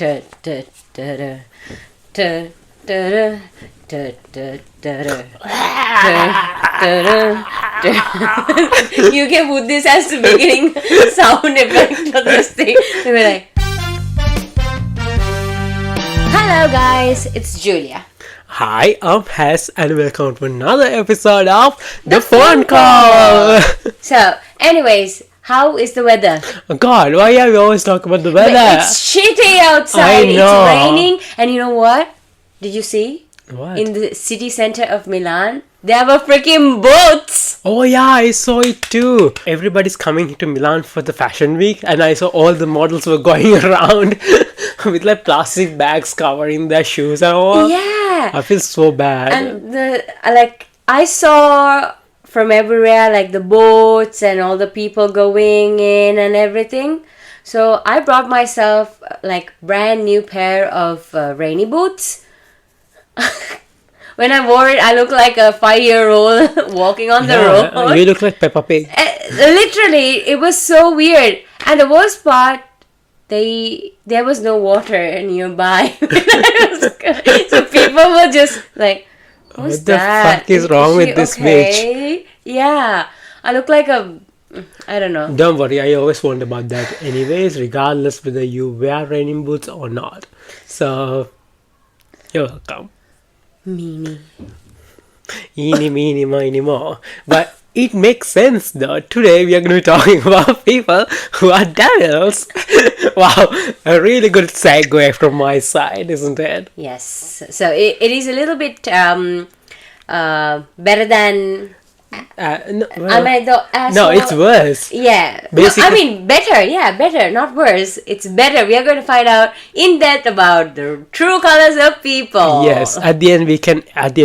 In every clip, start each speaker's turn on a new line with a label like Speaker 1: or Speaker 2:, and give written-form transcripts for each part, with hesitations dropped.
Speaker 1: You can put this as the beginning sound effect for this thing. We'll be like, hello guys, it's Julia.
Speaker 2: Hi, I'm Hes and welcome to another episode of The Phone Call.
Speaker 1: So, anyways, how is the weather?
Speaker 2: Oh God, why are we always talking about the weather?
Speaker 1: It's shitty outside.
Speaker 2: I know.
Speaker 1: It's raining. And you know what? Did you see?
Speaker 2: What?
Speaker 1: In the city center of Milan, there were freaking boats.
Speaker 2: Oh yeah, I saw it too. Everybody's coming to Milan for the fashion week and I saw all the models were going around with like plastic bags covering their shoes and all.
Speaker 1: Yeah.
Speaker 2: I feel so bad.
Speaker 1: And I saw from everywhere like the boats and all the people going in and everything. So I brought myself like brand new pair of rainy boots. When I wore it, I looked like a 5-year-old walking on the road.
Speaker 2: You look like Peppa Pig.
Speaker 1: Literally, it was so weird. And the worst part, there was no water nearby. So people were just like, what's
Speaker 2: what the
Speaker 1: that?
Speaker 2: fuck is wrong with this bitch?
Speaker 1: Yeah. I look like I don't know.
Speaker 2: Don't worry, I always wonder about that anyways, regardless whether you wear raining boots or not. So, you're welcome.
Speaker 1: Meanie.
Speaker 2: Eeny, meeny, miny, mo. But it makes sense though. Today we are going to be talking about people who are devils. Wow, a really good segue from my side, isn't it?
Speaker 1: Yes. So it is a little bit better than...
Speaker 2: No, it's worse.
Speaker 1: Yeah.
Speaker 2: Basically,
Speaker 1: Better, not worse. It's better. We are going to find out in depth about the true colors of people.
Speaker 2: Yes, at the end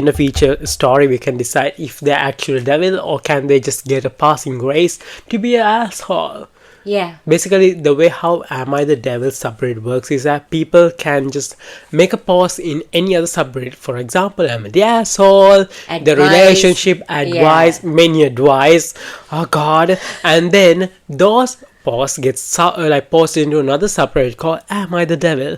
Speaker 2: of each story, we can decide if they're actually devil or can they just get a passing grace to be an asshole.
Speaker 1: Yeah.
Speaker 2: Basically, the way how Am I the Devil subreddit works is that people can just make a post in any other subreddit. For example, am I the asshole?
Speaker 1: Advice.
Speaker 2: The relationship advice, many advice. Oh God! And then those posts get posted into another subreddit called Am I the Devil?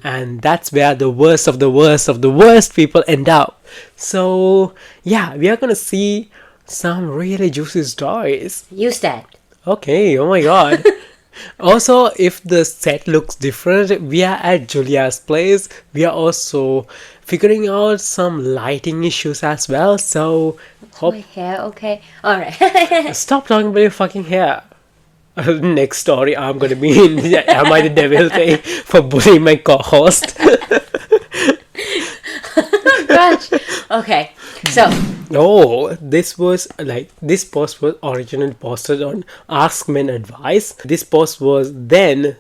Speaker 2: And that's where the worst of the worst of the worst people end up. So yeah, we are gonna see some really juicy stories.
Speaker 1: Use that.
Speaker 2: Okay, oh my God. Also, if the set looks different, we are at Julia's place. We are also figuring out some lighting issues as well. So,
Speaker 1: My hair, okay. Alright.
Speaker 2: stop talking about your fucking hair. Next story, I'm gonna be in the Am I the Devil thing for bullying my co-host.
Speaker 1: Gosh. Okay. So.
Speaker 2: Oh, this post was originally posted on Ask Men Advice. This post was then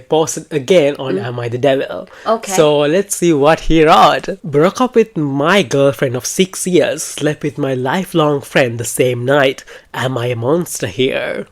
Speaker 2: posted again on Am I the Devil?
Speaker 1: Okay.
Speaker 2: So let's see what he wrote. Broke up with my girlfriend of 6 years. Slept with my lifelong friend the same night. Am I a monster here?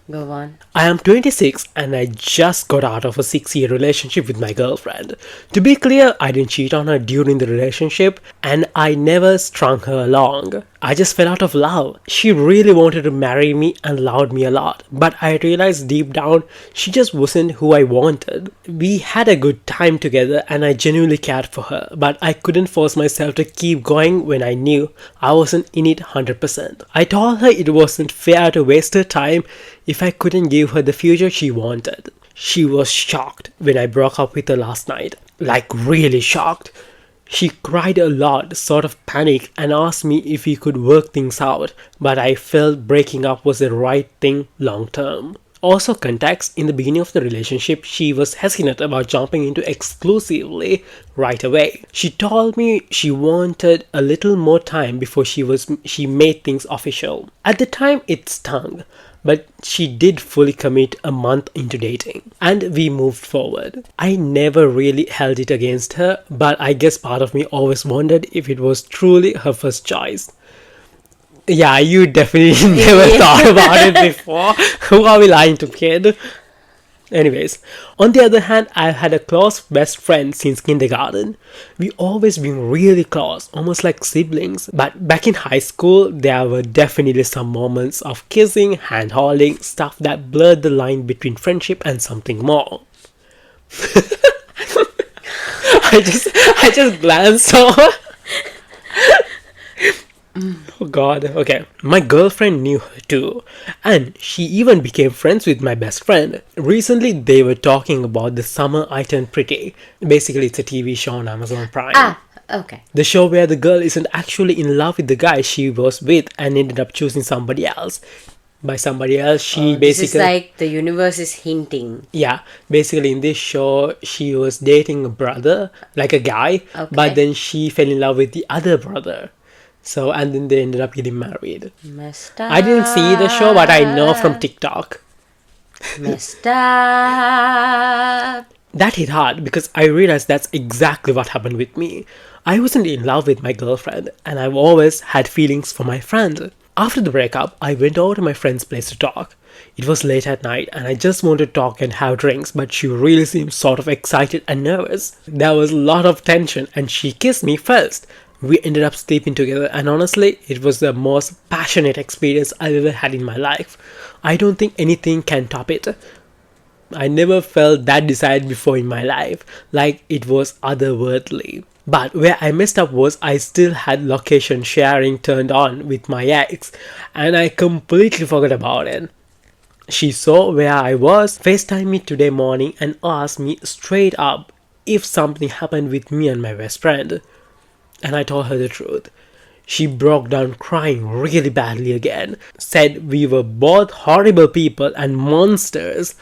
Speaker 1: Go on.
Speaker 2: I am 26 and I just got out of a 6-year relationship with my girlfriend. To be clear, I didn't cheat on her during the relationship and I never strung her along. I just fell out of love. She really wanted to marry me and loved me a lot, but I realized deep down she just wasn't who I wanted. We had a good time together and I genuinely cared for her, but I couldn't force myself to keep going when I knew I wasn't in it 100%. I told her it wasn't fair to waste her time if I couldn't give her the future she wanted. She was shocked when I broke up with her last night. Like really shocked. She cried a lot, sort of panicked, and asked me if we could work things out, but I felt breaking up was the right thing long term. Also context, in the beginning of the relationship, she was hesitant about jumping into exclusively right away. She told me she wanted a little more time before she made things official. At the time, it stung. But she did fully commit a month into dating, and we moved forward. I never really held it against her, but I guess part of me always wondered if it was truly her first choice. Yeah, you definitely never thought about it before. Who are we lying to, kid? Anyways, on the other hand, I've had a close best friend since kindergarten. We always been really close, almost like siblings. But back in high school, there were definitely some moments of kissing, hand-holding, stuff that blurred the line between friendship and something more. I just glanced over. Oh god, okay. My girlfriend knew her too, and she even became friends with my best friend. Recently, they were talking about the summer I Turned Pretty. Basically, it's a TV show on Amazon Prime.
Speaker 1: Ah, okay.
Speaker 2: The show where the girl isn't actually in love with the guy she was with and ended up choosing somebody else. By somebody else, she
Speaker 1: This is
Speaker 2: basically.
Speaker 1: like the universe is hinting.
Speaker 2: Yeah, basically in this show, she was dating a brother, like a guy,
Speaker 1: Okay.
Speaker 2: but then she fell in love with the other brother. So, and then they ended up getting married.
Speaker 1: Messed up.
Speaker 2: I didn't see the show, but I know from TikTok.
Speaker 1: Messed up.
Speaker 2: That hit hard because I realized that's exactly what happened with me. I wasn't in love with my girlfriend, and I've always had feelings for my friend. After the breakup, I went over to my friend's place to talk. It was late at night, and I just wanted to talk and have drinks, but she really seemed sort of excited and nervous. There was a lot of tension, and she kissed me first. We ended up sleeping together, and honestly, it was the most passionate experience I've ever had in my life. I don't think anything can top it. I never felt that desired before in my life, like it was otherworldly. But where I messed up was I still had location sharing turned on with my ex, and I completely forgot about it. She saw where I was, FaceTime me today morning, and asked me straight up if something happened with me and my best friend. And I told her the truth. She broke down crying really badly again, said we were both horrible people and monsters.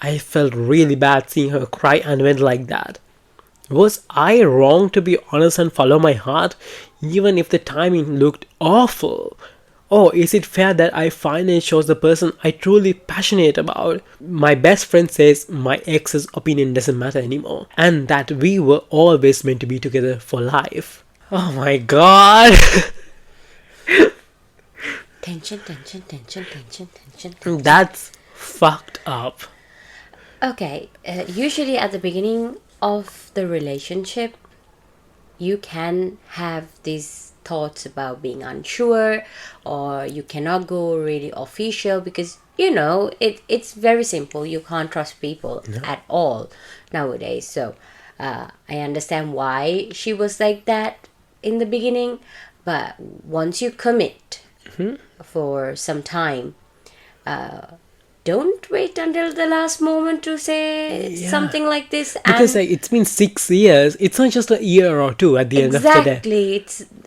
Speaker 2: I felt really bad seeing her cry and went like that. Was I wrong to be honest and follow my heart, even if the timing looked awful? Or is it fair that I finally chose the person I truly passionate about? My best friend says my ex's opinion doesn't matter anymore, and that we were always meant to be together for life. Oh my god!
Speaker 1: Tension.
Speaker 2: That's fucked up.
Speaker 1: Okay, usually at the beginning of the relationship, you can have these thoughts about being unsure, or you cannot go really official because it's very simple. You can't trust people at all nowadays. So I understand why she was like that in the beginning, but once you commit for some time, don't wait until the last moment to say something like this.
Speaker 2: Because it's been 6 years. It's not just a year or two at the end of the day.
Speaker 1: Exactly.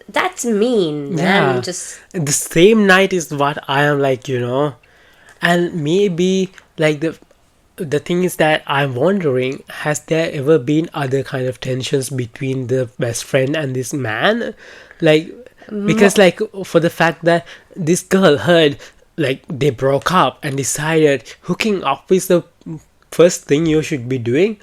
Speaker 1: That's mean.
Speaker 2: Yeah.
Speaker 1: Man. Just
Speaker 2: the same night is what I am like, and maybe like the thing is that I'm wondering, has there ever been other kind of tensions between the best friend and this man? Like, because like for the fact that this girl heard like they broke up and decided hooking up is the first thing you should be doing.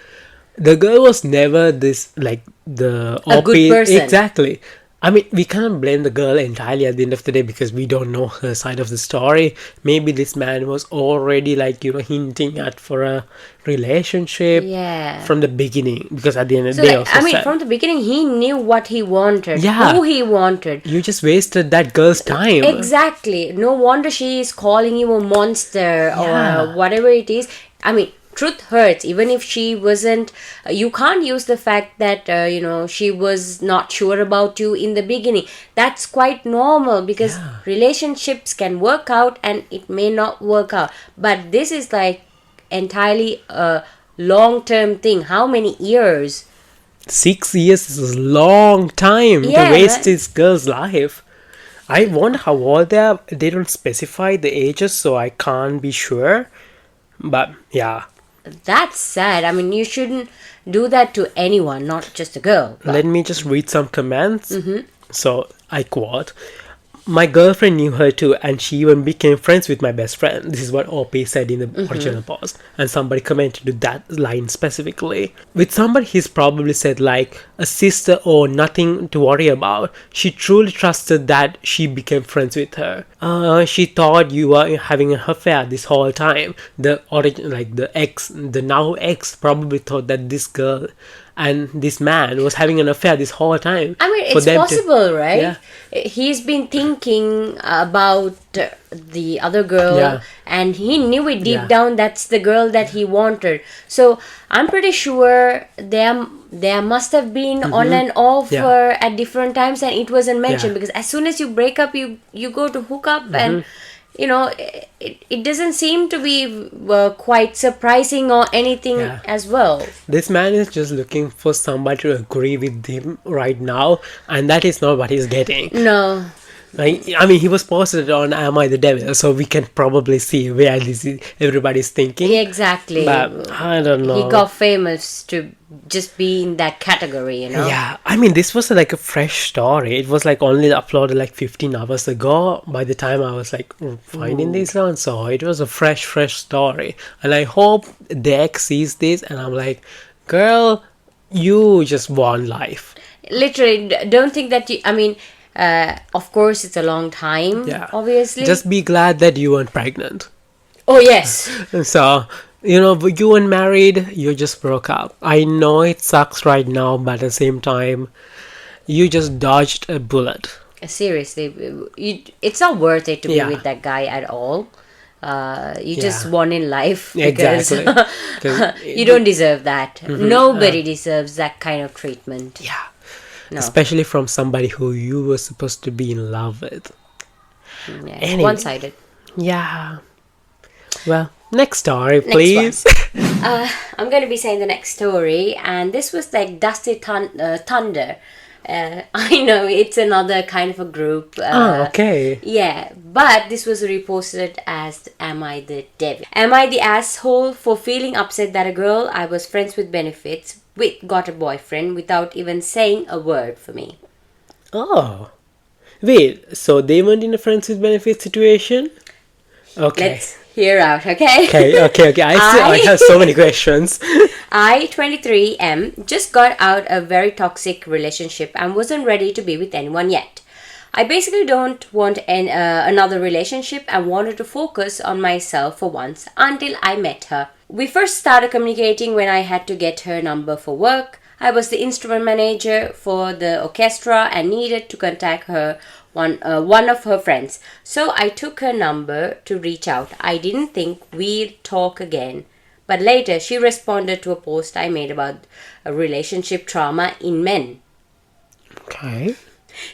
Speaker 2: The girl was never this like the
Speaker 1: A good person.
Speaker 2: Exactly. I mean, we cannot blame the girl entirely at the end of the day because we don't know her side of the story. Maybe this man was already like, hinting at for a relationship from the beginning. Because at the end of the day, also
Speaker 1: from the beginning, he knew what he wanted,
Speaker 2: Yeah.
Speaker 1: who he wanted.
Speaker 2: you just wasted that girl's time.
Speaker 1: Exactly. No wonder she is calling you a monster
Speaker 2: Yeah.
Speaker 1: or whatever it is. I mean, truth hurts. Even if she wasn't, you can't use the fact that she was not sure about you in the beginning. That's quite normal because relationships can work out and it may not work out. But this is like entirely a long-term thing. How many years?
Speaker 2: 6 years is a long time to waste this girl's life. I wonder how old they are. They don't specify the ages, so I can't be sure. But yeah.
Speaker 1: That's sad. I mean, you shouldn't do that to anyone, not just a girl.
Speaker 2: Let me just read some comments. So, I quote, my girlfriend knew her too, and she even became friends with my best friend. This is what OP said in the original post. And somebody commented to that line specifically. With somebody, he's probably said like a sister or nothing to worry about. She truly trusted that she became friends with her. She thought you were having an affair this whole time. The now ex probably thought that this girl and this man was having an affair this whole time.
Speaker 1: I mean,
Speaker 2: for
Speaker 1: it's
Speaker 2: them
Speaker 1: possible, right?
Speaker 2: Yeah.
Speaker 1: He's been thinking about the other girl,
Speaker 2: Yeah.
Speaker 1: and he knew it deep
Speaker 2: Yeah.
Speaker 1: down that's the girl that he wanted. So I'm pretty sure there must have been on and off
Speaker 2: Yeah.
Speaker 1: at different times, and it wasn't mentioned,
Speaker 2: Yeah.
Speaker 1: because as soon as you break up, you go to hook up, and it doesn't seem to be quite surprising or anything
Speaker 2: Yeah.
Speaker 1: as well.
Speaker 2: This man is just looking for somebody to agree with him right now, and that is not what he's getting.
Speaker 1: No.
Speaker 2: Like, I mean, he was posted on "Am I the Devil," so we can probably see where everybody's thinking.
Speaker 1: Exactly.
Speaker 2: But I don't know.
Speaker 1: He got famous to just be in that category,
Speaker 2: Yeah, I mean, this was like a fresh story. It was like only uploaded like 15 hours ago by the time I was like finding this one. So it was a fresh story. And I hope the ex sees this and I'm like, girl, you just won life.
Speaker 1: Literally, don't think that I mean, of course, it's a long time,
Speaker 2: Yeah.
Speaker 1: obviously.
Speaker 2: Just be glad that you weren't pregnant.
Speaker 1: Oh, yes.
Speaker 2: And so, you weren't married, you just broke up. I know it sucks right now, but at the same time, you just dodged a bullet.
Speaker 1: Seriously, it's not worth it to be
Speaker 2: Yeah.
Speaker 1: with that guy at all. You just won in life, because
Speaker 2: Exactly. 'Cause
Speaker 1: you don't deserve that. Nobody deserves that kind of treatment.
Speaker 2: Yeah.
Speaker 1: No.
Speaker 2: Especially from somebody who you were supposed to be in love with.
Speaker 1: Yeah,
Speaker 2: Anyway.
Speaker 1: one-sided.
Speaker 2: Yeah. Well, next story, please.
Speaker 1: I'm going to be saying the next story, and this was like Dusty Thunder. I know it's another kind of a group.
Speaker 2: Okay.
Speaker 1: Yeah, but this was reposted as "Am I the Devil? Am I the asshole for feeling upset that a girl I was friends with benefits with got a boyfriend without even saying a word for me?"
Speaker 2: Oh. Wait, so they weren't in a friends with benefits situation? Okay.
Speaker 1: Let's hear out, okay?
Speaker 2: Okay. I have so many questions.
Speaker 1: I, 23M, just got out a very toxic relationship and wasn't ready to be with anyone yet. I basically don't want another relationship and wanted to focus on myself for once until I met her. We first started communicating when I had to get her number for work. I was the instrument manager for the orchestra and needed to contact her one of her friends. So I took her number to reach out. I didn't think we'd talk again. But later, she responded to a post I made about a relationship trauma in men.
Speaker 2: Okay.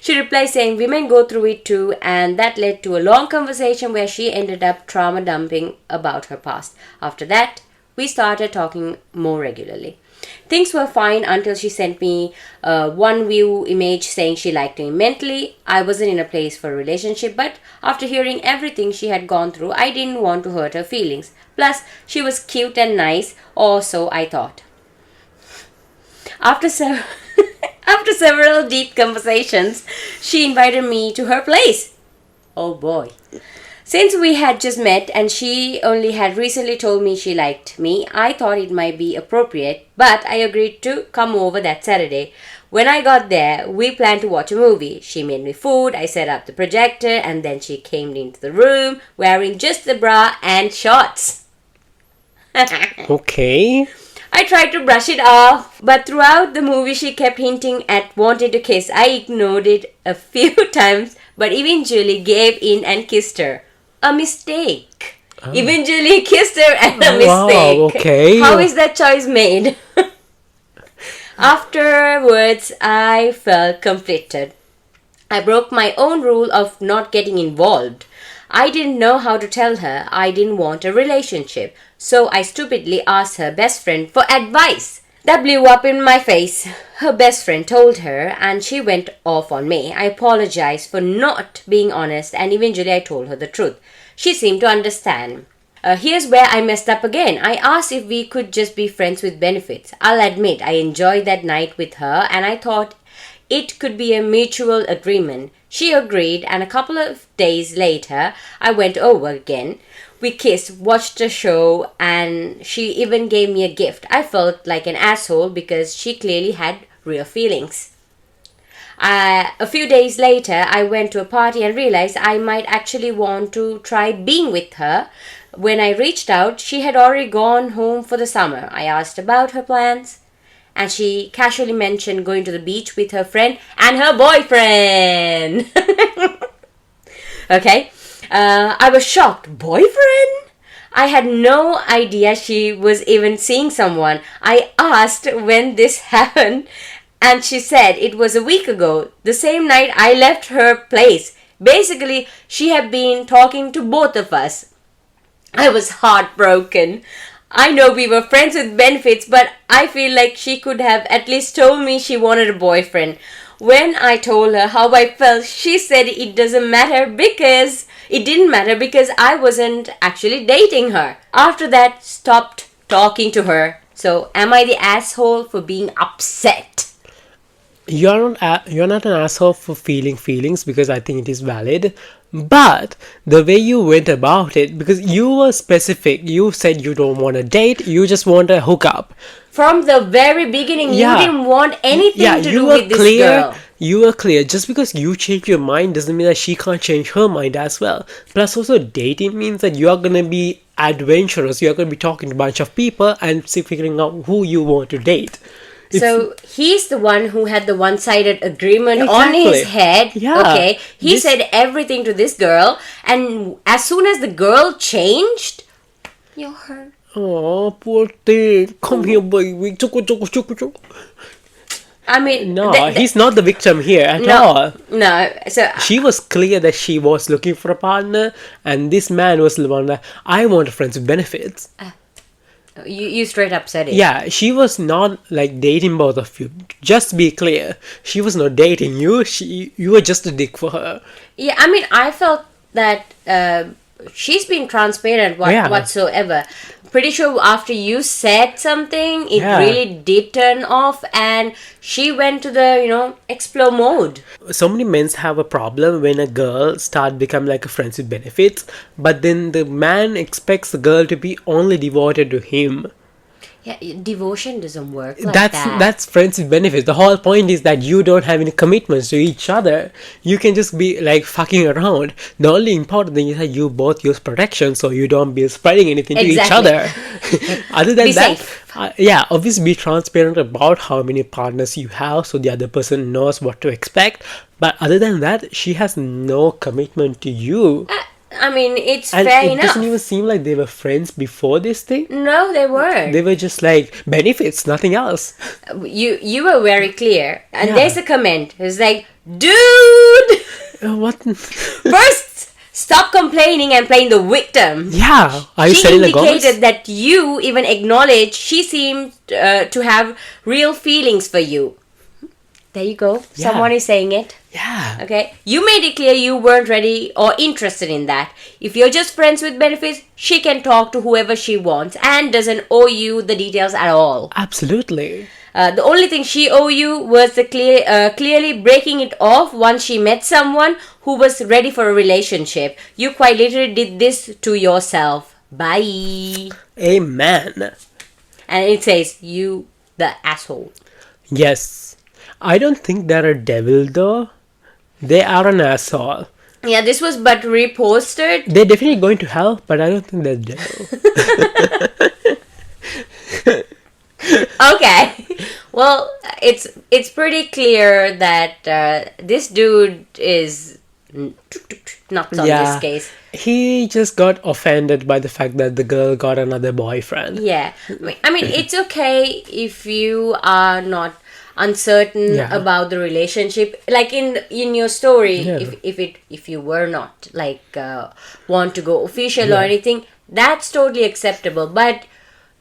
Speaker 1: She replied saying women go through it too, and that led to a long conversation where she ended up trauma dumping about her past. After that, we started talking more regularly. Things were fine until she sent me one view image saying she liked me mentally. I wasn't in a place for a relationship, but after hearing everything she had gone through, I didn't want to hurt her feelings. Plus, she was cute and nice, or so I thought. After several deep conversations, she invited me to her place. Oh boy. Since we had just met and she only had recently told me she liked me, I thought it might be appropriate, but I agreed to come over that Saturday. When I got there, we planned to watch a movie. She made me food, I set up the projector, and then she came into the room wearing just the bra and shorts.
Speaker 2: Okay.
Speaker 1: I tried to brush it off, but throughout the movie she kept hinting at wanting to kiss. I ignored it a few times, but eventually gave in and kissed her. A mistake. Eventually kissed her and a mistake.
Speaker 2: Wow, okay.
Speaker 1: How is that choice made? Afterwards, I felt conflicted. I broke my own rule of not getting involved. I didn't know how to tell her I didn't want a relationship, so I stupidly asked her best friend for advice. That blew up in my face. Her best friend told her and she went off on me. I apologized for not being honest and eventually I told her the truth. She seemed to understand. Here's where I messed up again. I asked if we could just be friends with benefits. I'll admit I enjoyed that night with her and I thought it could be a mutual agreement. She agreed and a couple of days later I went over again. We kissed, watched a show, and she even gave me a gift. I felt like an asshole because she clearly had real feelings. A few days later, I went to a party and realized I might actually want to try being with her. When I reached out, she had already gone home for the summer. I asked about her plans, and she casually mentioned going to the beach with her friend and her boyfriend. Okay. I was shocked. Boyfriend? I had no idea she was even seeing someone. I asked when this happened, and she said it was a week ago, the same night I left her place. Basically, she had been talking to both of us. I was heartbroken. I know we were friends with benefits, but I feel like she could have at least told me she wanted a boyfriend. When I told her how I felt, she said it didn't matter because I wasn't actually dating her. After that, stopped talking to her. So, am I the asshole for being upset?
Speaker 2: You're not an asshole for feeling feelings, because I think it is valid. But the way you went about it, because you were specific, you said you don't want a date, you just want a hookup.
Speaker 1: From the very beginning,
Speaker 2: Yeah.
Speaker 1: you didn't want anything to
Speaker 2: you
Speaker 1: do
Speaker 2: were
Speaker 1: with this
Speaker 2: clear.
Speaker 1: girl.
Speaker 2: You were clear. Just because you change your mind doesn't mean that she can't change her mind as well. Plus, also dating means that you are gonna be adventurous. You are gonna be talking to a bunch of people and figuring out who you want to date.
Speaker 1: So he's the one who had the one-sided agreement on
Speaker 2: Exactly.
Speaker 1: his head.
Speaker 2: Yeah.
Speaker 1: Okay. He
Speaker 2: This-
Speaker 1: said everything to this girl, and as soon as the girl changed, you're hurt.
Speaker 2: Oh, poor thing. Come here, baby. Choco, choco, choco, choco.
Speaker 1: I mean,
Speaker 2: No, he's not the victim here at
Speaker 1: no,
Speaker 2: all.
Speaker 1: no. So
Speaker 2: She was clear that she was looking for a partner, and this man was the one that I want friends with benefits.
Speaker 1: you straight up said it.
Speaker 2: Yeah, she was not like dating both of you. Just be clear, she was not dating you. You were just a dick for her.
Speaker 1: Yeah, I mean, I felt that she's been transparent
Speaker 2: Yeah.
Speaker 1: whatsoever. Pretty sure after you said something, it
Speaker 2: Yeah.
Speaker 1: really did turn off, and she went to the, explore mode.
Speaker 2: So many men have a problem when a girl start become like a friends with benefits, but then the man expects the girl to be only devoted to him.
Speaker 1: Yeah, devotion doesn't work like
Speaker 2: that's
Speaker 1: that.
Speaker 2: that's friends with benefits. The whole point is that you don't have any commitments to each other. You can just be like fucking around. The only important thing is that you both use protection, so you don't be spreading anything to each
Speaker 1: Exactly.
Speaker 2: other. Other than
Speaker 1: Be
Speaker 2: that,
Speaker 1: safe.
Speaker 2: yeah, obviously be transparent about how many partners you have, so the other person knows what to expect. But other than that, she has no commitment to you.
Speaker 1: I mean, it's
Speaker 2: And
Speaker 1: fair
Speaker 2: it
Speaker 1: enough.
Speaker 2: doesn't even seem like they were friends before this thing.
Speaker 1: No, they weren't.
Speaker 2: They were just like benefits, nothing else.
Speaker 1: You were very clear. And
Speaker 2: Yeah.
Speaker 1: there's a comment. It's like, dude,
Speaker 2: What?
Speaker 1: first stop complaining and playing the victim.
Speaker 2: Yeah, are you
Speaker 1: She
Speaker 2: selling the comments?
Speaker 1: indicated that you even acknowledged she seemed to have real feelings for you. There you go.
Speaker 2: Yeah.
Speaker 1: Someone is saying it.
Speaker 2: Yeah.
Speaker 1: Okay. You made it clear you weren't ready or interested in that. If you're just friends with benefits, she can talk to whoever she wants and doesn't owe you the details at all.
Speaker 2: Absolutely.
Speaker 1: The only thing she owed you was the clearly breaking it off once she met someone who was ready for a relationship. You quite literally did this to yourself. Bye.
Speaker 2: Amen.
Speaker 1: And it says, you the asshole.
Speaker 2: Yes. I don't think they're a devil though. They are an asshole.
Speaker 1: Yeah, this was but reposted.
Speaker 2: They're definitely going to hell, but I don't think they're devil.
Speaker 1: Okay. Well, it's pretty clear that this dude is nuts on this case.
Speaker 2: He just got offended by the fact that the girl got another boyfriend.
Speaker 1: Yeah. I mean, it's okay if you are not uncertain
Speaker 2: Yeah.
Speaker 1: about the relationship, like in your story.
Speaker 2: Yeah.
Speaker 1: If you were not like want to go official or
Speaker 2: Yeah.
Speaker 1: anything, that's totally acceptable. But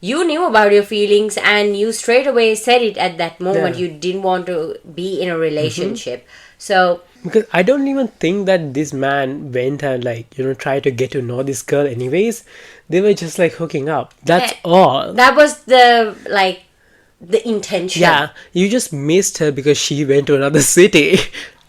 Speaker 1: you knew about your feelings and you straight away said it at that moment.
Speaker 2: Yeah.
Speaker 1: You didn't want to be in a relationship. So
Speaker 2: Because I don't even think that this man went and tried to get to know this girl anyways. They were just like hooking up. That's all.
Speaker 1: that was the intention.
Speaker 2: Yeah, you just missed her because she went to another city.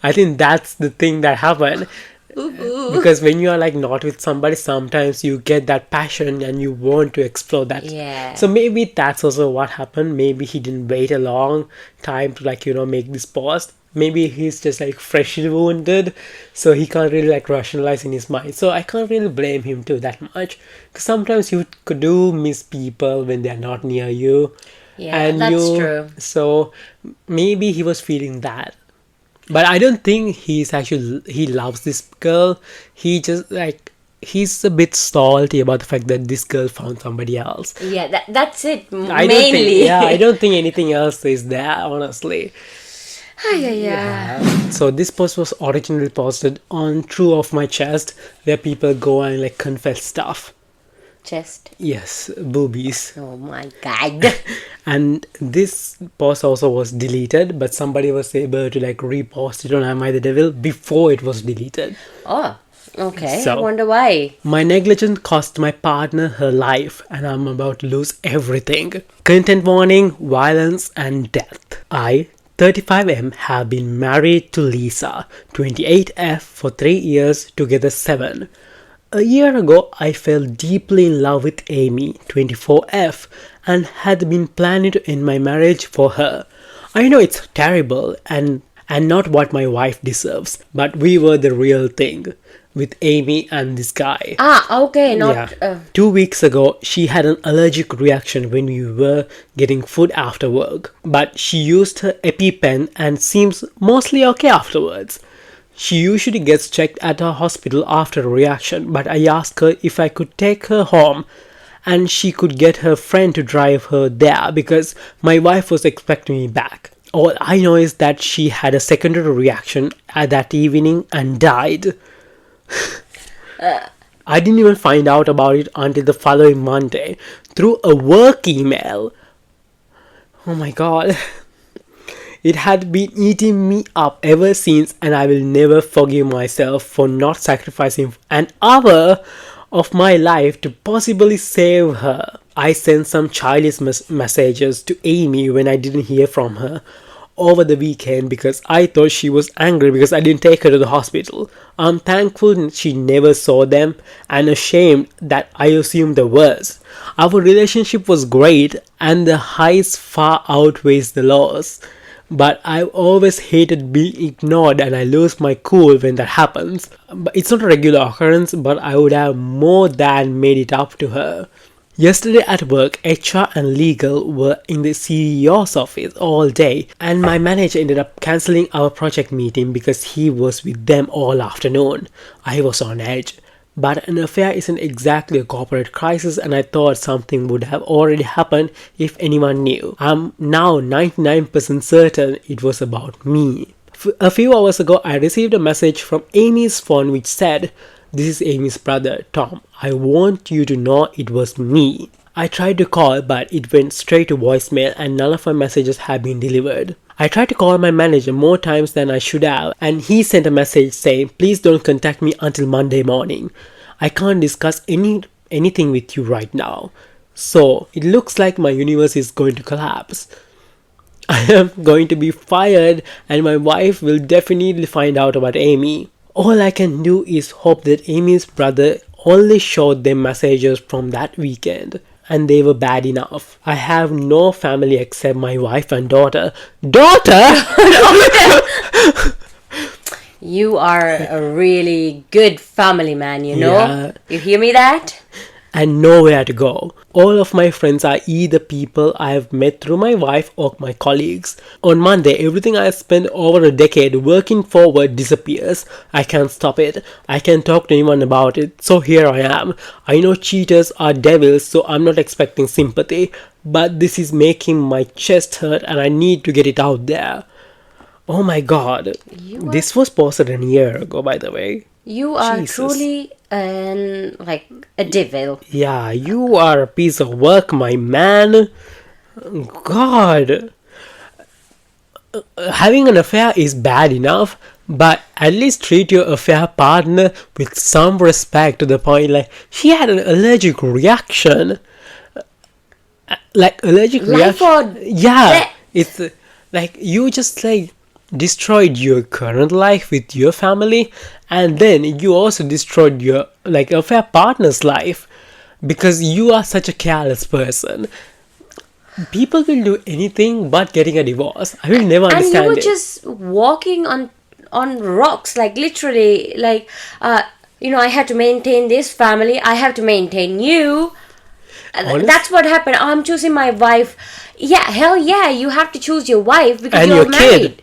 Speaker 2: I think that's the thing that happened. Because when you are like not with somebody, sometimes you get that passion and you want to explore that.
Speaker 1: Yeah.
Speaker 2: So maybe that's also what happened. Maybe he didn't wait a long time to make this post. Maybe he's just like freshly wounded, so he can't really like rationalize in his mind. So I can't really blame him too that much. Because sometimes you could do miss people when they're not near you.
Speaker 1: Yeah, that's true.
Speaker 2: So maybe he was feeling that. But I don't think he loves this girl. He just like he's a bit salty about the fact that this girl found somebody else.
Speaker 1: Yeah, that's it
Speaker 2: I
Speaker 1: mainly.
Speaker 2: don't think anything else is there, honestly.
Speaker 1: Yeah.
Speaker 2: So this post was originally posted on True of My Chest, where people go and like confess stuff.
Speaker 1: Chest.
Speaker 2: Yes, boobies.
Speaker 1: Oh my god.
Speaker 2: And this post also was deleted, but somebody was able to like repost it on Am I the Devil before it was deleted.
Speaker 1: Oh, okay. I
Speaker 2: So-
Speaker 1: wonder why.
Speaker 2: My negligence cost my partner her life, and I'm about to lose everything. Content warning, violence, and death. I, 35M, have been married to Lisa, 28F, for 3 years, together 7. A year ago, I fell deeply in love with Amy, 24F, and had been planning to end my marriage for her. I know it's terrible and not what my wife deserves, but we were the real thing with Amy and this guy.
Speaker 1: Ah, okay, not.
Speaker 2: 2 weeks ago, she had an allergic reaction when we were getting food after work, but she used her EpiPen and seems mostly okay afterwards. She usually gets checked at a hospital after a reaction, but I asked her if I could take her home and she could get her friend to drive her there because my wife was expecting me back. All I know is that she had a secondary reaction that evening and died. I didn't even find out about it until the following Monday through a work email. Oh my god. It had been eating me up ever since, and I will never forgive myself for not sacrificing an hour of my life to possibly save her. I sent some childish messages to Amy when I didn't hear from her over the weekend because I thought she was angry because I didn't take her to the hospital. I'm thankful she never saw them and ashamed that I assumed the worst. Our relationship was great and the highs far outweighs the lows. But I've always hated being ignored and I lose my cool when that happens. But it's not a regular occurrence, but I would have more than made it up to her. Yesterday at work, HR and legal were in the CEO's office all day, and my manager ended up cancelling our project meeting because he was with them all afternoon. I was on edge. But an affair isn't exactly a corporate crisis, and I thought something would have already happened if anyone knew. I'm now 99% certain it was about me. A few hours ago, I received a message from Amy's phone which said, "This is Amy's brother, Tom. I want you to know it was me." I tried to call, but it went straight to voicemail and none of my messages have been delivered. I tried to call my manager more times than I should have, and he sent a message saying, "Please don't contact me until Monday morning. I can't discuss anything with you right now." So, it looks like my universe is going to collapse. I am going to be fired and my wife will definitely find out about Amy. All I can do is hope that Amy's brother only showed them messages from that weekend and they were bad enough. I have no family except my wife and daughter. Daughter?
Speaker 1: You are a really good family man, you know?
Speaker 2: Yeah.
Speaker 1: You hear me that?
Speaker 2: And nowhere to go. All of my friends are either people I have met through my wife or my colleagues. On Monday, everything I spent over a decade working forward disappears. I can't stop it. I can't talk to anyone about it. So here I am. I know cheaters are devils, so I'm not expecting sympathy. But this is making my chest hurt and I need to get it out there. Oh my god. This was posted a year ago, by the way.
Speaker 1: You are
Speaker 2: Jesus.
Speaker 1: truly like a devil.
Speaker 2: Yeah, you are a piece of work, my man. God. Having an affair is bad enough, but at least treat your affair partner with some respect to the point like she had an allergic reaction. Like allergic
Speaker 1: Life
Speaker 2: reaction.
Speaker 1: or
Speaker 2: Yeah,
Speaker 1: death.
Speaker 2: it's like you just like destroyed your current life with your family, and then you also destroyed your like affair partner's life because you are such a careless person. People will do anything but getting a divorce. I will never
Speaker 1: And you
Speaker 2: understand
Speaker 1: were
Speaker 2: it.
Speaker 1: just walking on rocks, like literally, like I had to maintain this family. I have to maintain you. That's what happened. I'm choosing my wife. Yeah, hell yeah, you have to choose your wife because
Speaker 2: And
Speaker 1: you're
Speaker 2: your
Speaker 1: married.
Speaker 2: kid.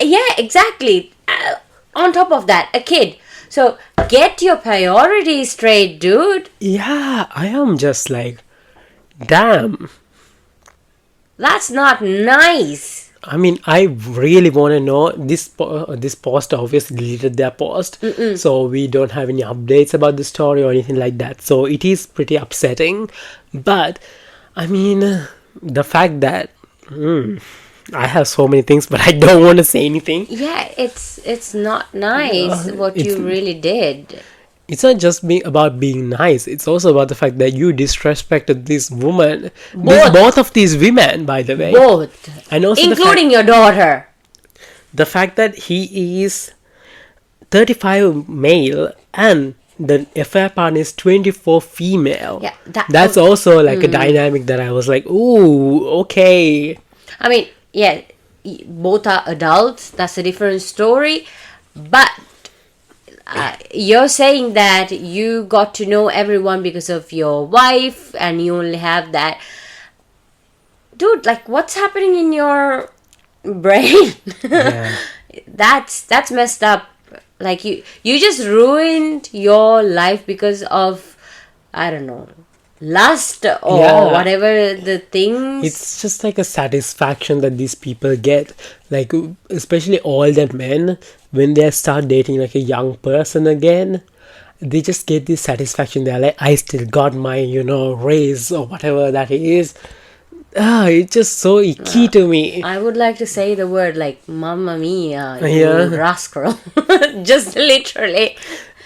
Speaker 1: Yeah, exactly. On top of that, a kid. So get your priorities straight, dude.
Speaker 2: Yeah, I am just like, damn.
Speaker 1: That's not nice.
Speaker 2: I mean, I really want to know this post obviously deleted their post, so we don't have any updates about the story or anything like that. So it is pretty upsetting, but I mean, the fact that I have so many things, but I don't want to say anything.
Speaker 1: Yeah, it's not nice what
Speaker 2: It's
Speaker 1: you really did.
Speaker 2: it's not just about being nice. It's also about the fact that you disrespected this woman, both of these women, by the way,
Speaker 1: Both.
Speaker 2: and also
Speaker 1: Including your daughter.
Speaker 2: the fact that he is 35 male and the affair partner is 24 female.
Speaker 1: Yeah,
Speaker 2: that's also like a dynamic that I was like, ooh, okay.
Speaker 1: I mean, yeah, both are adults. That's a different story. But you're saying that you got to know everyone because of your wife and you only have that. Dude, like, what's happening in your brain?
Speaker 2: Yeah.
Speaker 1: That's messed up. Like, you just ruined your life because of, I don't know, lust or
Speaker 2: Yeah.
Speaker 1: whatever the things.
Speaker 2: It's just like a satisfaction that these people get, like especially older men, when they start dating like a young person again, they just get this satisfaction. They're like, I still got my raise or whatever that is. It's just so icky to me.
Speaker 1: I would like to say the word like "Mamma mia," you
Speaker 2: Yeah.
Speaker 1: rascal. Just literally.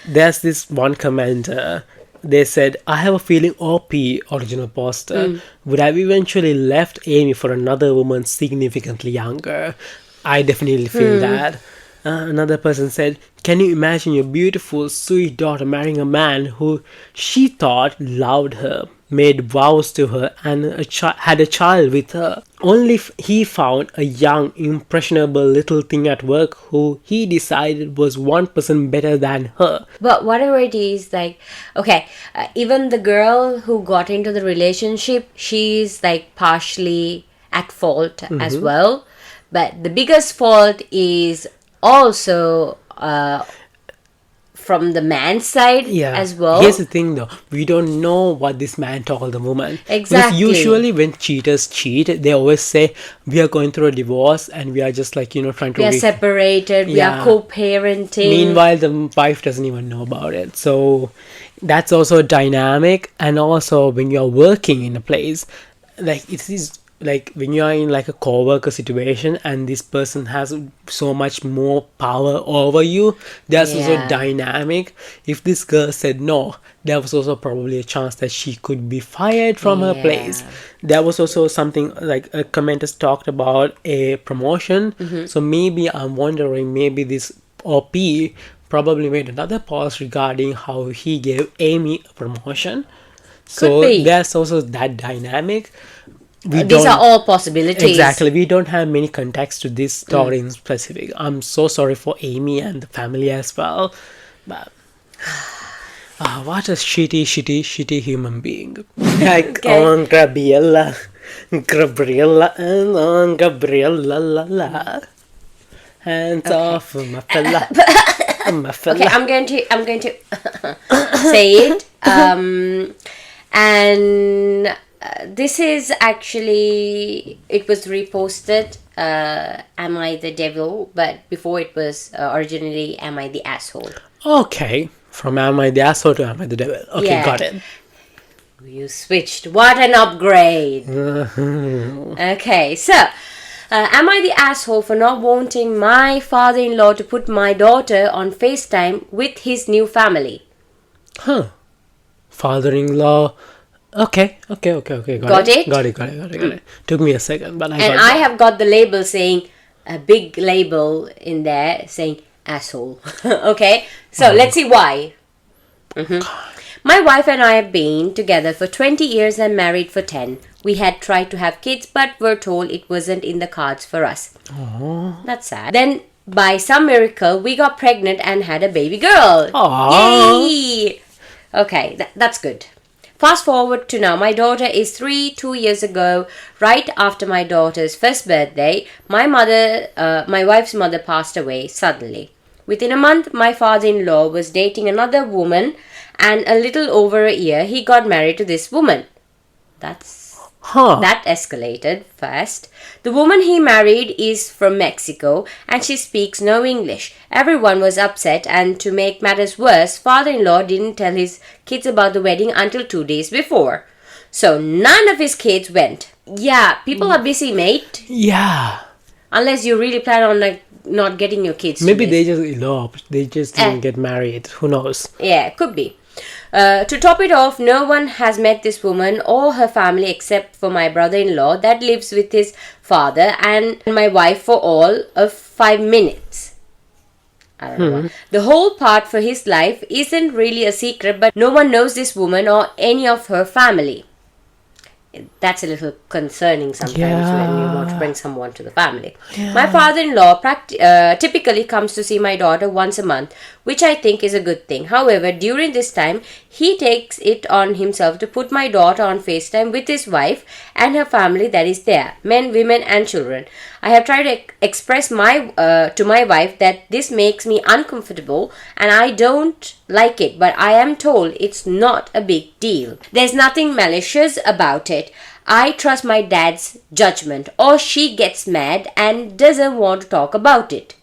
Speaker 2: There's this one commenter. They said, I have a feeling OP, original poster, would have eventually left Amy for another woman significantly younger. I definitely feel that. Another person said, can you imagine your beautiful, sweet daughter marrying a man who she thought loved her, made vows to her, and had a child with her? Only he found a young, impressionable little thing at work who he decided was 1% better than her.
Speaker 1: But whatever it is, like, okay, even the girl who got into the relationship, she's like partially at fault as well. But the biggest fault is also from the man's side as well.
Speaker 2: Here's the thing though, we don't know what this man told the woman.
Speaker 1: Exactly.
Speaker 2: Because usually when cheaters cheat, they always say, we are going through a divorce and we are just like, trying to...
Speaker 1: We are separated, we are co-parenting.
Speaker 2: Meanwhile, the wife doesn't even know about it. So that's also a dynamic. And also when you're working in a place, like it is... like when you are in like a co-worker situation and this person has so much more power over you, there's also a dynamic. If this girl said no, there was also probably a chance that she could be fired from her place. There was also something like a commenter talked about a promotion. So maybe I'm wondering, maybe this OP probably made another post regarding how he gave Amy a promotion. So there's also that dynamic.
Speaker 1: These are all possibilities.
Speaker 2: Exactly. We don't have many contacts to this story in specific. I'm so sorry for Amy and the family as well. But what a shitty human being. Like, on Gabriella, and on Gabriella, la. Hands off my fella. My fella.
Speaker 1: Okay, I'm going to say it. And this is actually, it was reposted, Am I the Devil? But before it was originally Am I the Asshole?
Speaker 2: Okay. From Am I the Asshole to Am I the Devil. Okay, got it.
Speaker 1: You switched. What an upgrade. Okay, so am I the asshole for not wanting my father-in-law to put my daughter on FaceTime with his new family?
Speaker 2: Father-in-law. Okay. Got it? Got it. Took me a second, but
Speaker 1: I have got the label saying, a big label in there saying asshole. Okay, so let's see why. My wife and I have been together for 20 years and married for 10. We had tried to have kids but were told it wasn't in the cards for us. That's sad. Then, by some miracle, we got pregnant and had a baby girl. Yay! Okay, that's good. Fast forward to now. My daughter is 2 years ago, right after my daughter's first birthday, my wife's mother passed away suddenly. Within a month, my father-in-law was dating another woman, and a little over a year, he got married to this woman. That escalated fast. The woman he married is from Mexico and she speaks no English. Everyone was upset, and to make matters worse, father-in-law didn't tell his kids about the wedding until 2 days before. So none of his kids went. Yeah, people are busy, mate.
Speaker 2: Yeah.
Speaker 1: Unless you really plan on not getting your kids.
Speaker 2: Maybe they just eloped. They just didn't get married. Who knows?
Speaker 1: Yeah, could be. To top it off, no one has met this woman or her family except for my brother-in-law that lives with his father and my wife for all of 5 minutes. I don't know. The whole part for his life isn't really a secret, but no one knows this woman or any of her family. That's a little concerning sometimes when you want to bring someone to the family. Yeah. My father-in-law typically comes to see my daughter once a month, which I think is a good thing. However, during this time, he takes it on himself to put my daughter on FaceTime with his wife and her family that is there, men, women and children. I have tried to express to my wife that this makes me uncomfortable and I don't like it, but I am told it's not a big deal. There's nothing malicious about it. I trust my dad's judgment, or she gets mad and doesn't want to talk about it.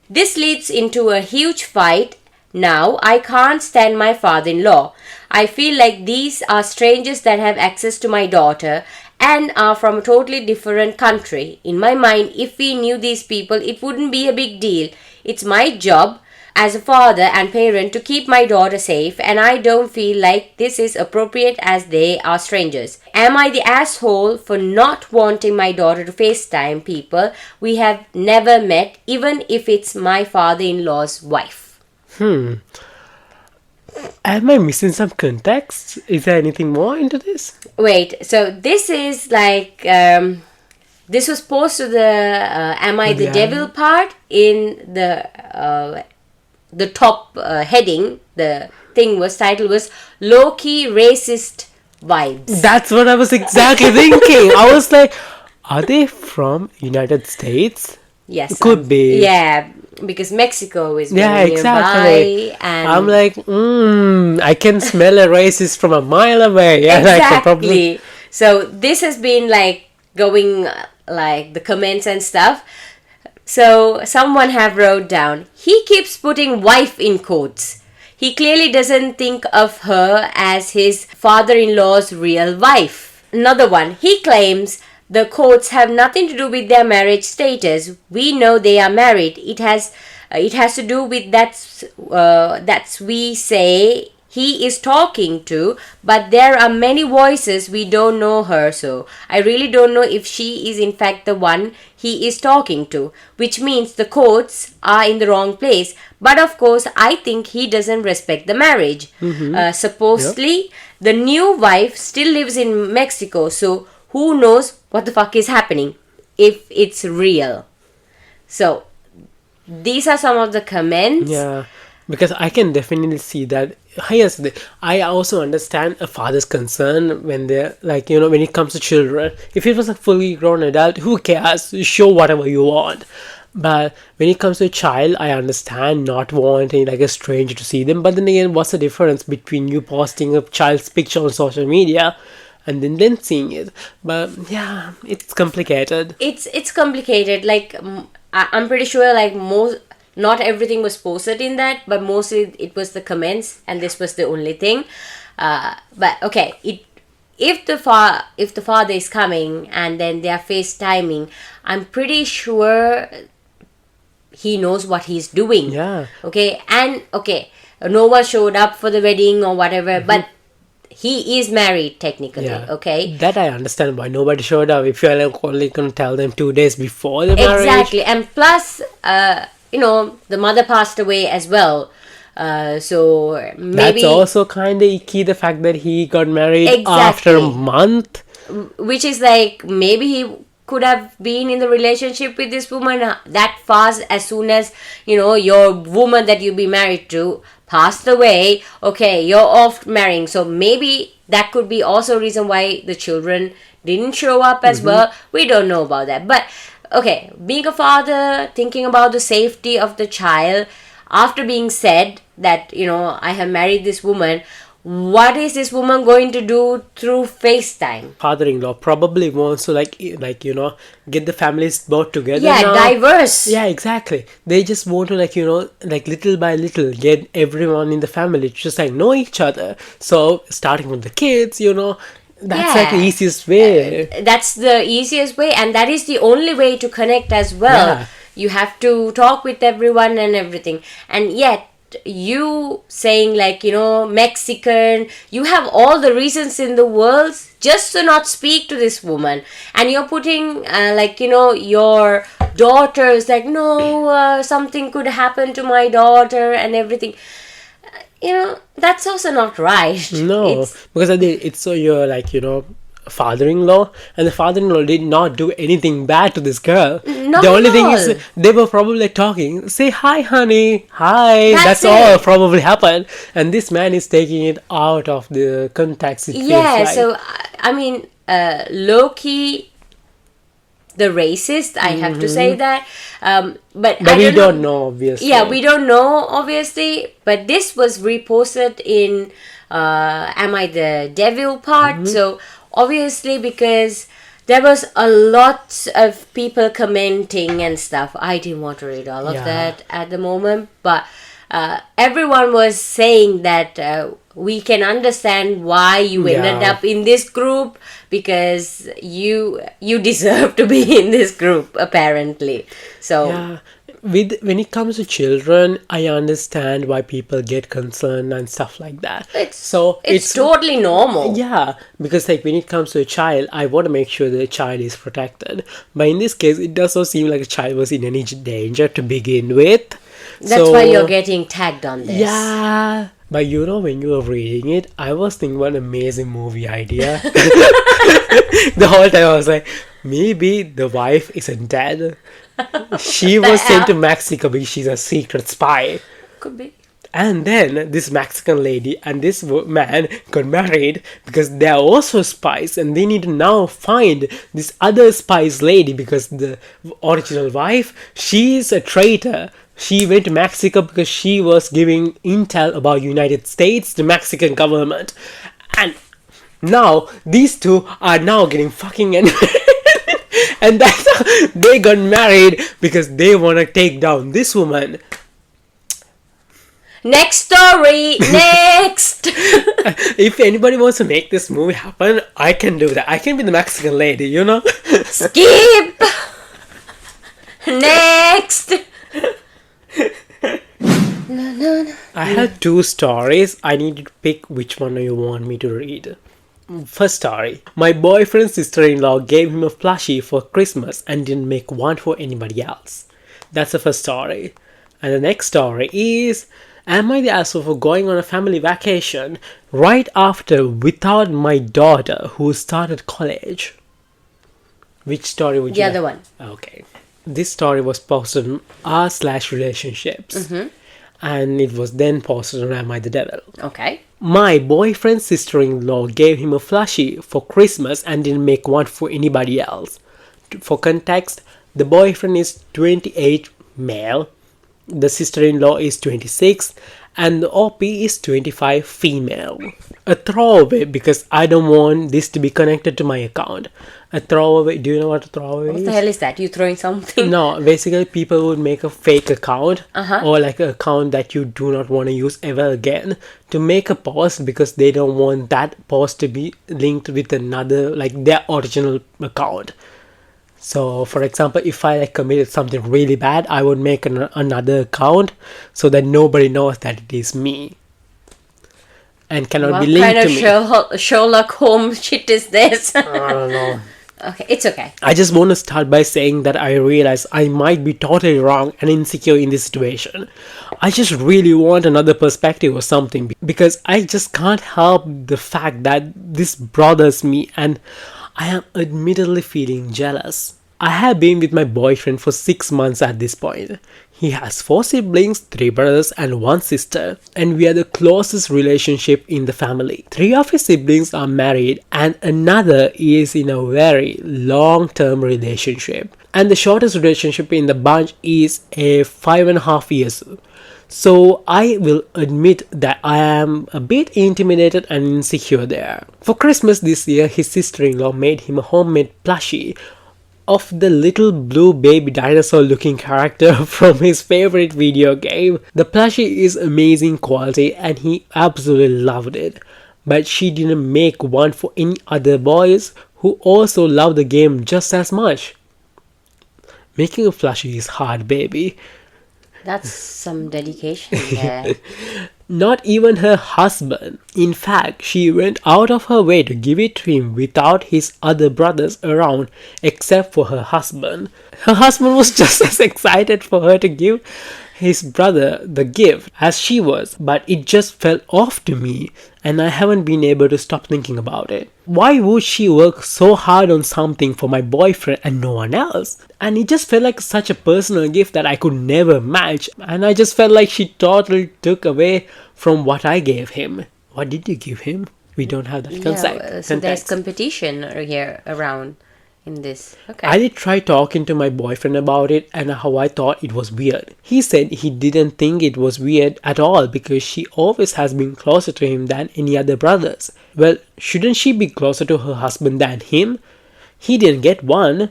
Speaker 1: This leads into a huge fight. Now I can't stand my father-in-law. I feel like these are strangers that have access to my daughter and are from a totally different country. In my mind, if we knew these people, it wouldn't be a big deal. It's my job as a father and parent to keep my daughter safe, and I don't feel like this is appropriate as they are strangers. Am I the asshole for not wanting my daughter to FaceTime people we have never met, even if it's my father-in-law's wife?
Speaker 2: Am I missing some context? Is there anything more into this?
Speaker 1: Wait, so this is like this was posed to the am I the devil part in the top heading. The title was low-key racist vibes.
Speaker 2: That's what I was exactly thinking. I was like, are they from United States?
Speaker 1: Yes.
Speaker 2: Could be.
Speaker 1: Yeah, because Mexico is very nearby. And
Speaker 2: I'm like, I can smell a racist from a mile away. Yeah,
Speaker 1: exactly. So this has been like going like the comments and stuff. So someone have wrote down, he keeps putting wife in quotes. He clearly doesn't think of her as his father-in-law's real wife. Another one, he claims the quotes have nothing to do with their marriage status. We know they are married. It has to do with that's we say he is talking to, but there are many voices, we don't know her, so I really don't know if she is in fact the one he is talking to, which means the quotes are in the wrong place. But of course, I think he doesn't respect the marriage. Supposedly, the new wife still lives in Mexico, so who knows what the fuck is happening if it's real. So these are some of the comments.
Speaker 2: Yeah, because I can definitely see that. I also understand a father's concern when they're like, when it comes to children. If it was a fully grown adult, who cares? Show whatever you want. But when it comes to a child, I understand not wanting like a stranger to see them. But then again, what's the difference between you posting a child's picture on social media and then seeing it? But yeah, it's complicated.
Speaker 1: It's complicated. Like I'm pretty sure like not everything was posted in that, but mostly it was the comments, and this was the only thing. But okay, if the father is coming and then they are FaceTiming, I'm pretty sure he knows what he's doing.
Speaker 2: Yeah.
Speaker 1: Okay, and no one showed up for the wedding or whatever, but he is married technically.
Speaker 2: Yeah.
Speaker 1: Okay,
Speaker 2: that I understand why nobody showed up. If you're like only gonna tell them 2 days before the marriage.
Speaker 1: Exactly, and plus the mother passed away as well. So maybe
Speaker 2: that's also kind of icky, the fact that he got married after a month.
Speaker 1: Which is like, maybe he could have been in the relationship with this woman that fast as soon as, your woman that you be married to passed away, okay, you're off marrying. So maybe that could be also a reason why the children didn't show up as well. We don't know about that. But okay, being a father, thinking about the safety of the child, after being said that, I have married this woman, what is this woman going to do through FaceTime?
Speaker 2: Father-in-law probably wants to get the families both together.
Speaker 1: Yeah,
Speaker 2: now.
Speaker 1: diverse.
Speaker 2: Yeah, exactly. They just want to little by little get everyone in the family to just know each other. So starting with the kids, that's the easiest way.
Speaker 1: That's the easiest way, and that is the only way to connect as well.
Speaker 2: Yeah.
Speaker 1: You have to talk with everyone and everything. And yet, you saying Mexican, you have all the reasons in the world just to not speak to this woman, and you're putting your daughters no, something could happen to my daughter and everything. That's also not right.
Speaker 2: No, because it's so you're father-in-law, and the father-in-law did not do anything bad to this girl.
Speaker 1: Not
Speaker 2: the only
Speaker 1: at
Speaker 2: thing
Speaker 1: all.
Speaker 2: is they were probably talking, say hi honey, hi,
Speaker 1: That's
Speaker 2: that's all
Speaker 1: it.
Speaker 2: probably happened, and this man is taking it out of the context. It feels like.
Speaker 1: So I mean, low-key the racist, I have to say that, but
Speaker 2: we
Speaker 1: I
Speaker 2: don't know, obviously.
Speaker 1: Yeah, we don't know, obviously, but this was reposted in Am I the Devil part. So obviously, because there was a lot of people commenting and stuff, I didn't want to read all of
Speaker 2: Yeah.
Speaker 1: that at the moment, but everyone was saying that we can understand why you ended
Speaker 2: Yeah.
Speaker 1: up in this group, because you deserve to be in this group, apparently. So
Speaker 2: Yeah, when it comes to children, I understand why people get concerned and stuff like that.
Speaker 1: it's totally normal.
Speaker 2: Yeah, because when it comes to a child, I want to make sure the child is protected. But in this case, it does not seem like a child was in any danger to begin with.
Speaker 1: That's why you're getting tagged on this.
Speaker 2: Yeah. But when you were reading it, I was thinking what an amazing movie idea. The whole time I was like, maybe the wife isn't dead. She was sent to Mexico because she's a secret spy.
Speaker 1: Could be.
Speaker 2: And then this Mexican lady and this man got married because they are also spies, and they need to now find this other spies lady because the original wife, she is a traitor. She went to Mexico because she was giving intel about United States to Mexican government. And now these two are now getting fucking and and that's how they got married, because they want to take down this woman.
Speaker 1: Next story. Next.
Speaker 2: If anybody wants to make this movie happen, I can do that. I can be the Mexican lady,
Speaker 1: Skip. Next. No.
Speaker 2: I have two stories. I need you to pick which one you want me to read. First story. My boyfriend's sister-in-law gave him a plushie for Christmas and didn't make one for anybody else. That's the first story. And the next story is, am I the asshole for going on a family vacation right after without my daughter who started college? Which story would you
Speaker 1: The other one.
Speaker 2: Okay. This story was posted on r/relationships. And it was then posted on Am I the Devil?
Speaker 1: Okay.
Speaker 2: My boyfriend's sister-in-law gave him a plushie for Christmas and didn't make one for anybody else. For context, the boyfriend is 28 male, the sister-in-law is 26, and the OP is 25 female. A throwaway, because I don't want this to be connected to my account. A throwaway, do you know what a throwaway
Speaker 1: What
Speaker 2: is?
Speaker 1: the hell is that? You throwing something?
Speaker 2: No, basically people would make a fake account or like an account that you do not want to use ever again to make a post, because they don't want that post to be linked with another, like their original account. So for example, if I committed something really bad, I would make another account so that nobody knows that it is me and cannot be linked to me.
Speaker 1: What kind of Sherlock Holmes shit is this?
Speaker 2: I don't know.
Speaker 1: Okay, it's okay.
Speaker 2: I just want to start by saying that I realize I might be totally wrong and insecure in this situation. I just really want another perspective or something, because I just can't help the fact that this bothers me and I am admittedly feeling jealous. I have been with my boyfriend for 6 months at this point. He has 4 siblings, 3 brothers and 1 sister, and we are the closest relationship in the family. 3 of his siblings are married and another is in a very long-term relationship. And the shortest relationship in the bunch is a 5.5 years. So I will admit that I am a bit intimidated and insecure there. For Christmas this year, his sister-in-law made him a homemade plushie of the little blue baby dinosaur looking character from his favorite video game. The plushie is amazing quality and he absolutely loved it. But she didn't make one for any other boys who also love the game just as much. Making a plushie is hard, baby.
Speaker 1: That's some dedication there.
Speaker 2: Not even her husband. In fact, she went out of her way to give it to him without his other brothers around, except for her husband. Her husband was just as excited for her to give his brother the gift as she was, but it just fell off to me and I haven't been able to stop thinking about it. Why would she work so hard on something for my boyfriend and no one else? And it just felt like such a personal gift that I could never match, and I just felt like she totally took away from what I gave him. What did you give him? We don't have that concept.
Speaker 1: So there's competition here around in this. Okay.
Speaker 2: I did try talking to my boyfriend about it and how I thought it was weird. He said he didn't think it was weird at all because she always has been closer to him than any other brothers. Well, shouldn't she be closer to her husband than him? He didn't get one.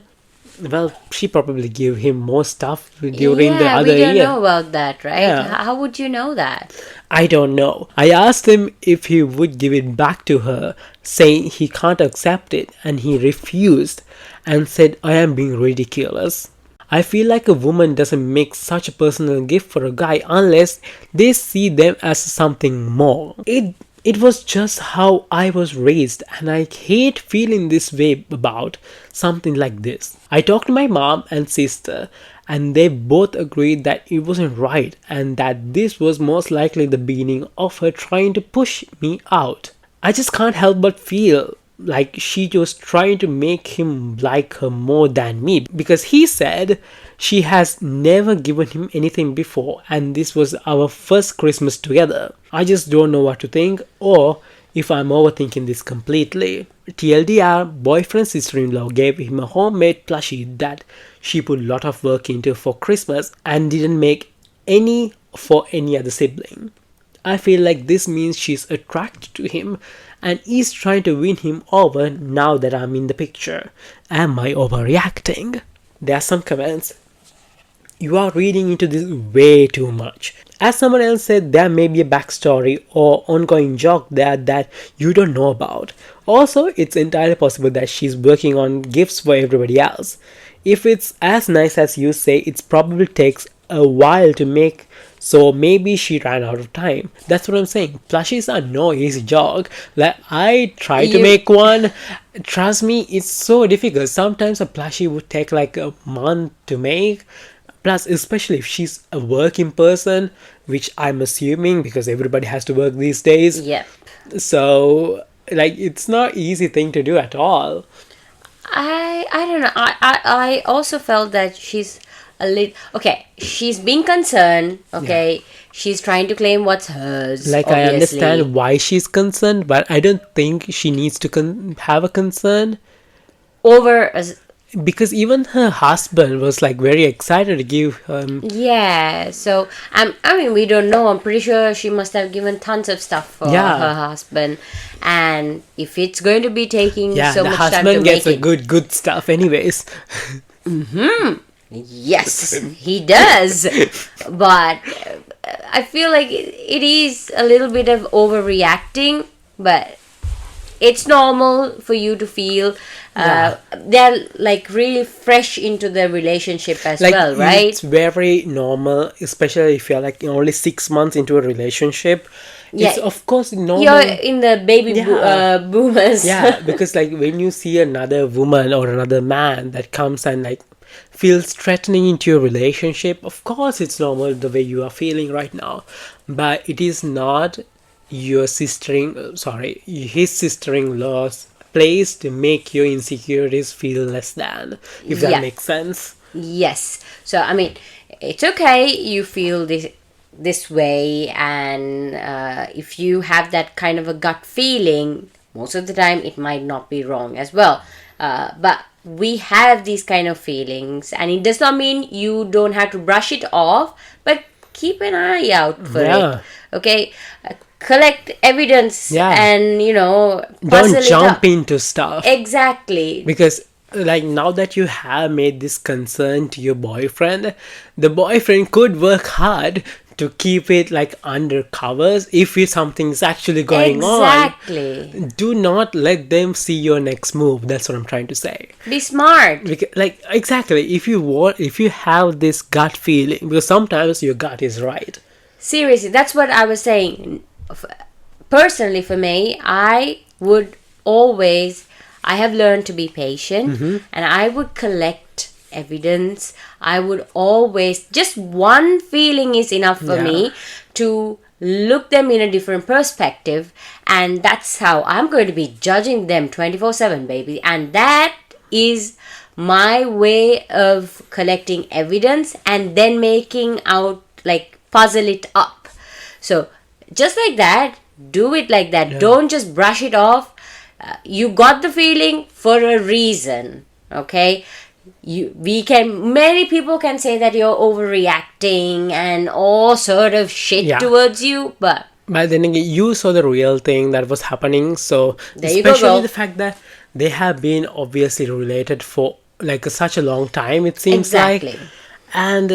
Speaker 2: Well, she probably gave him more stuff during the other year.
Speaker 1: We don't know about that, right?
Speaker 2: Yeah.
Speaker 1: How would you know that?
Speaker 2: I don't know. I asked him if he would give it back to her, saying he can't accept it, and he refused and said I am being ridiculous. I feel like a woman doesn't make such a personal gift for a guy unless they see them as something more. It was just how I was raised, and I hate feeling this way about something like this. I talked to my mom and sister, and they both agreed that it wasn't right and that this was most likely the beginning of her trying to push me out. I just can't help but feel like she was trying to make him like her more than me, because he said she has never given him anything before and this was our first Christmas together. I just don't know what to think or if I'm overthinking this completely. TLDR, boyfriend's sister-in-law gave him a homemade plushie that she put a lot of work into for Christmas and didn't make any for any other sibling. I feel like this means she's attracted to him and is trying to win him over now that I'm in the picture. Am I overreacting? There are some comments. You are reading into this way too much. As someone else said, there may be a backstory or ongoing joke there that you don't know about. Also, it's entirely possible that she's working on gifts for everybody else. If it's as nice as you say, it probably takes a while to make, so maybe she ran out of time. That's what I'm saying. Plushies are no easy job. Like, I tried to make one. Trust me, it's so difficult. Sometimes a plushie would take like a month to make. Plus, especially if she's a working person, which I'm assuming because everybody has to work these days.
Speaker 1: Yep.
Speaker 2: So, like, it's not easy thing to do at all.
Speaker 1: I don't know. I also felt that she's a little... Okay, she's being concerned. Okay, she's trying to claim what's hers.
Speaker 2: Like, obviously. I understand why she's concerned, but I don't think she needs to have a concern. Because even her husband was like very excited to give
Speaker 1: Yeah, so I mean, we don't know. I'm pretty sure she must have given tons of stuff for her husband, and if it's going to be taking so much time to make it, the husband gets the
Speaker 2: good stuff anyways.
Speaker 1: Yes, he does. But I feel like it is a little bit of overreacting, but it's normal for you to feel they're like really fresh into the relationship as well, right? It's
Speaker 2: very normal, especially if you're like only 6 months into a relationship. Yeah, it's of course normal.
Speaker 1: You're in the baby boomers.
Speaker 2: Yeah, because like when you see another woman or another man that comes and like feels threatening into your relationship, of course it's normal the way you are feeling right now. But it is not his sister-in-law's place to make your insecurities feel less than, if that
Speaker 1: Yeah.
Speaker 2: makes sense.
Speaker 1: Yes. So I mean, it's okay you feel this way, and if you have that kind of a gut feeling, most of the time it might not be wrong as well. But we have these kind of feelings, and it does not mean you don't have to brush it off, but keep an eye out for
Speaker 2: Yeah.
Speaker 1: it. Okay. Collect evidence,
Speaker 2: Yeah.
Speaker 1: and
Speaker 2: Don't
Speaker 1: puzzle it
Speaker 2: jump
Speaker 1: up.
Speaker 2: into stuff.
Speaker 1: Exactly.
Speaker 2: Because like now that you have made this concern to your boyfriend, the boyfriend could work hard to keep it like under covers if something's actually going
Speaker 1: Exactly.
Speaker 2: on. Do not let them see your next move. That's what I'm trying to say.
Speaker 1: Be smart.
Speaker 2: Because, like exactly, if you have this gut feeling, because sometimes your gut is right.
Speaker 1: Seriously, that's what I was saying. Personally, for me, I have learned to be patient, and I would collect evidence. I would always, just one feeling is enough for me to look them in a different perspective, and that's how I'm going to be judging them 24/7, baby. And that is my way of collecting evidence and then making out, like, puzzle it up. So just like that, do it like that.
Speaker 2: Yeah.
Speaker 1: Don't just brush it off. You got the feeling for a reason. Okay, many people can say that you're overreacting and all sort of shit
Speaker 2: Yeah.
Speaker 1: towards you, but
Speaker 2: But then again, you saw the real thing that was happening. So
Speaker 1: There you go,
Speaker 2: especially
Speaker 1: girl.
Speaker 2: the fact that they have been obviously related for like such a long time, it seems
Speaker 1: Exactly.
Speaker 2: like. And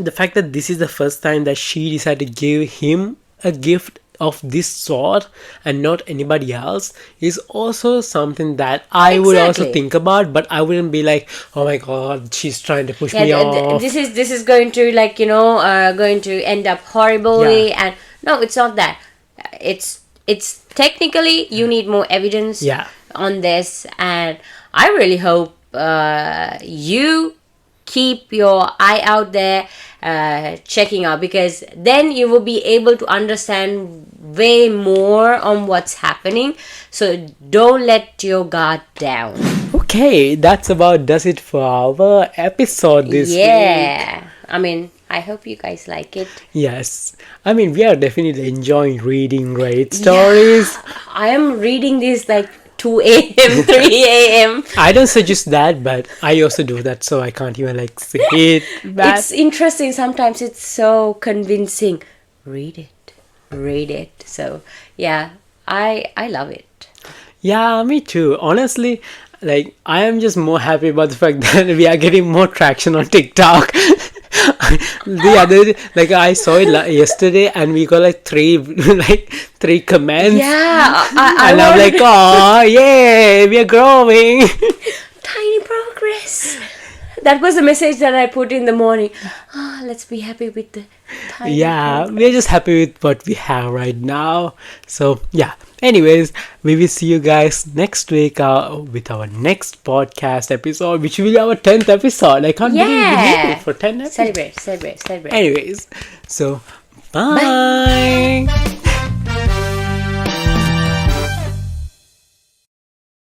Speaker 2: the fact that this is the first time that she decided to give him a gift of this sort and not anybody else is also something that I would also
Speaker 1: Exactly.
Speaker 2: think about, but I wouldn't be like, oh my god, she's trying to push me
Speaker 1: yeah,
Speaker 2: off.
Speaker 1: this is going to, like, going to end up horribly. And no, it's not that. It's technically you need more evidence
Speaker 2: Yeah.
Speaker 1: on this, and I really hope you keep your eye out there, checking out, because then you will be able to understand way more on what's happening. So don't let your guard down.
Speaker 2: Okay, that's about does it for our episode this week.
Speaker 1: Yeah, I mean, I hope you guys like it.
Speaker 2: Yes, I mean we are definitely enjoying reading great stories.
Speaker 1: I am reading this like 2 a.m., 3 a.m.
Speaker 2: I don't suggest that, but I also do that, so I can't even like say it back.
Speaker 1: It's interesting. Sometimes it's so convincing. Read it. So yeah, I love it.
Speaker 2: Yeah, me too. Honestly, like I am just more happy about the fact that we are getting more traction on TikTok. The other, like I saw it yesterday, and we got like three comments.
Speaker 1: Yeah,
Speaker 2: And I'm like, oh, yay, we are growing.
Speaker 1: tiny progress. That was the message that I put in the morning. Let's be happy with the tiny
Speaker 2: Yeah,
Speaker 1: progress.
Speaker 2: we're just happy with what we have right now. So, yeah. Anyways, we will see you guys next week with our next podcast episode, which will be our 10th episode. I can't believe we did it for 10 episodes.
Speaker 1: Celebrate.
Speaker 2: Anyways, so, bye.